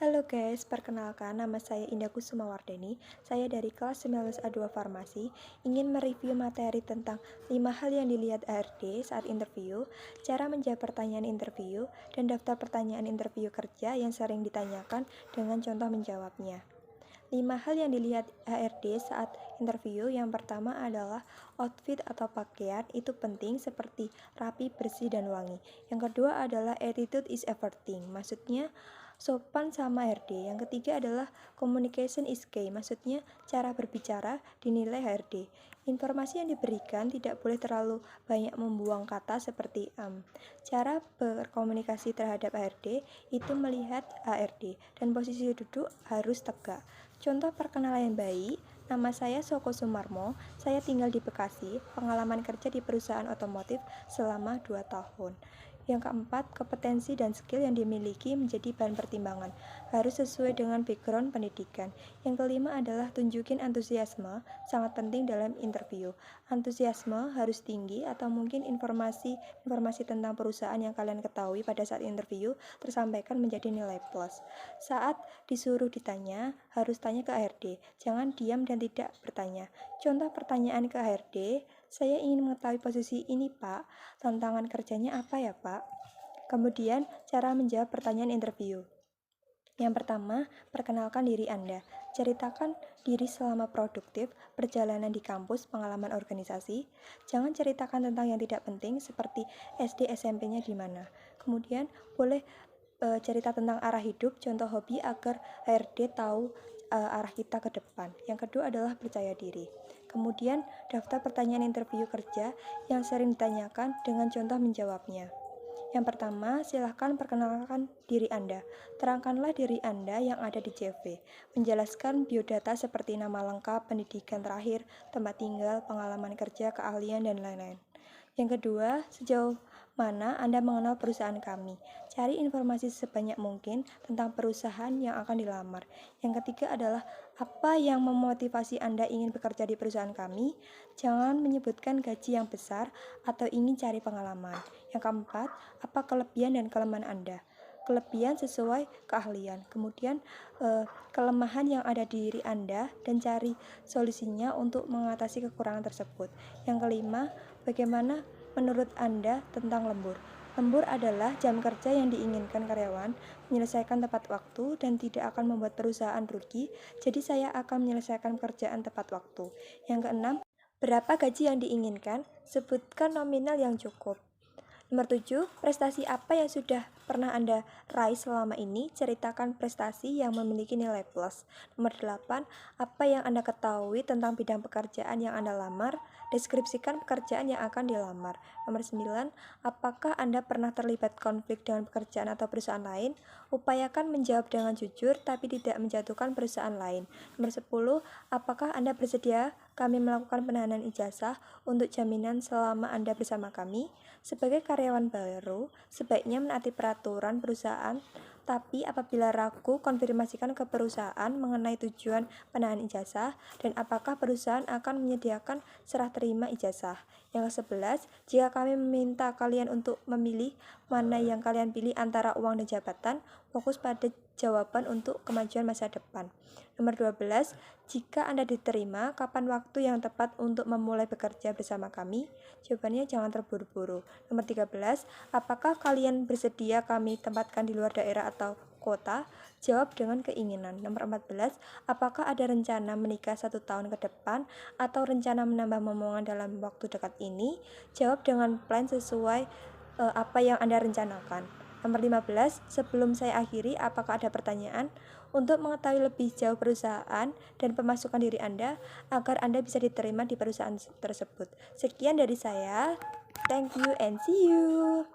Halo guys, perkenalkan nama saya Indah Kusumawardani. Saya dari kelas 19A2 Farmasi ingin mereview materi tentang 5 hal yang dilihat HRD saat interview, cara menjawab pertanyaan interview, dan daftar pertanyaan interview kerja yang sering ditanyakan dengan contoh menjawabnya. 5 hal yang dilihat HRD saat interview. Yang pertama adalah outfit atau pakaian, itu penting seperti rapi, bersih, dan wangi. Yang kedua adalah attitude is everything, maksudnya sopan sama HRD. Yang ketiga adalah communication is key, maksudnya cara berbicara dinilai HRD. Informasi yang diberikan tidak boleh terlalu banyak membuang kata seperti Cara berkomunikasi terhadap HRD itu melihat HRD, dan posisi duduk harus tegak. Contoh perkenalan yang baik, nama saya Soko Sumarmo, saya tinggal di Bekasi, pengalaman kerja di perusahaan otomotif selama 2 tahun. Yang keempat, kompetensi dan skill yang dimiliki menjadi bahan pertimbangan, harus sesuai dengan background pendidikan. Yang kelima adalah tunjukin antusiasme, sangat penting dalam interview. Antusiasme harus tinggi atau mungkin informasi tentang perusahaan yang kalian ketahui pada saat interview tersampaikan menjadi nilai plus. Saat disuruh ditanya, harus tanya ke HRD, jangan diam dan tidak bertanya. Contoh pertanyaan ke HRD, saya ingin mengetahui posisi ini Pak, tantangan kerjanya apa ya Pak? Kemudian, cara menjawab pertanyaan interview. Yang pertama, perkenalkan diri Anda. Ceritakan diri selama produktif, perjalanan di kampus, pengalaman organisasi. Jangan ceritakan tentang yang tidak penting seperti SD SMP-nya di mana. Kemudian, boleh cerita tentang arah hidup, contoh hobi agar HRD tahu arah kita ke depan. Yang kedua adalah percaya diri. Kemudian, daftar pertanyaan interview kerja yang sering ditanyakan dengan contoh menjawabnya. Yang pertama, silahkan perkenalkan diri Anda. Terangkanlah diri Anda yang ada di CV. Menjelaskan biodata seperti nama lengkap, pendidikan terakhir, tempat tinggal, pengalaman kerja, keahlian, dan lain-lain. Yang kedua, sejauh mana Anda mengenal perusahaan kami? Cari informasi sebanyak mungkin tentang perusahaan yang akan dilamar. Yang ketiga adalah apa yang memotivasi Anda ingin bekerja di perusahaan kami? Jangan menyebutkan gaji yang besar atau ingin cari pengalaman. Yang keempat, apa kelebihan dan kelemahan Anda? Kelebihan sesuai keahlian. Kemudian kelemahan yang ada di diri Anda dan cari solusinya untuk mengatasi kekurangan tersebut. Yang kelima, bagaimana menurut Anda tentang lembur? Lembur adalah jam kerja yang diinginkan karyawan, menyelesaikan tepat waktu dan tidak akan membuat perusahaan rugi, jadi saya akan menyelesaikan pekerjaan tepat waktu. Yang keenam, berapa gaji yang diinginkan? Sebutkan nominal yang cukup. Nomor 7, prestasi apa yang sudah pernah Anda raih selama ini? Ceritakan prestasi yang memiliki nilai plus. Nomor 8, apa yang Anda ketahui tentang bidang pekerjaan yang Anda lamar? Deskripsikan pekerjaan yang akan dilamar. Nomor 9, apakah Anda pernah terlibat konflik dengan pekerjaan atau perusahaan lain? Upayakan menjawab dengan jujur tapi tidak menjatuhkan perusahaan lain. Nomor 10, apakah Anda bersedia kami melakukan penahanan ijazah untuk jaminan selama Anda bersama kami? Sebagai karyawan baru, sebaiknya menaati peraturan perusahaan, tapi apabila ragu, konfirmasikan ke perusahaan mengenai tujuan penahanan ijazah dan apakah perusahaan akan menyediakan serah terima ijazah. Yang ke-11, jika kami meminta kalian untuk memilih mana yang kalian pilih antara uang dan jabatan, fokus pada jawaban untuk kemajuan masa depan. Nomor 12, jika Anda diterima, kapan waktu yang tepat untuk memulai bekerja bersama kami? Jawabannya jangan terburu-buru. Nomor 13, apakah kalian bersedia kami tempatkan di luar daerah atau kota? Jawab dengan keinginan. Nomor 14, apakah ada rencana menikah 1 tahun ke depan atau rencana menambah momongan dalam waktu dekat ini? Jawab dengan plan sesuai apa yang Anda rencanakan. Nomor 15, sebelum saya akhiri, apakah ada pertanyaan? Untuk mengetahui lebih jauh perusahaan dan pemasukan diri Anda agar Anda bisa diterima di perusahaan tersebut. Sekian dari saya. Thank you and see you.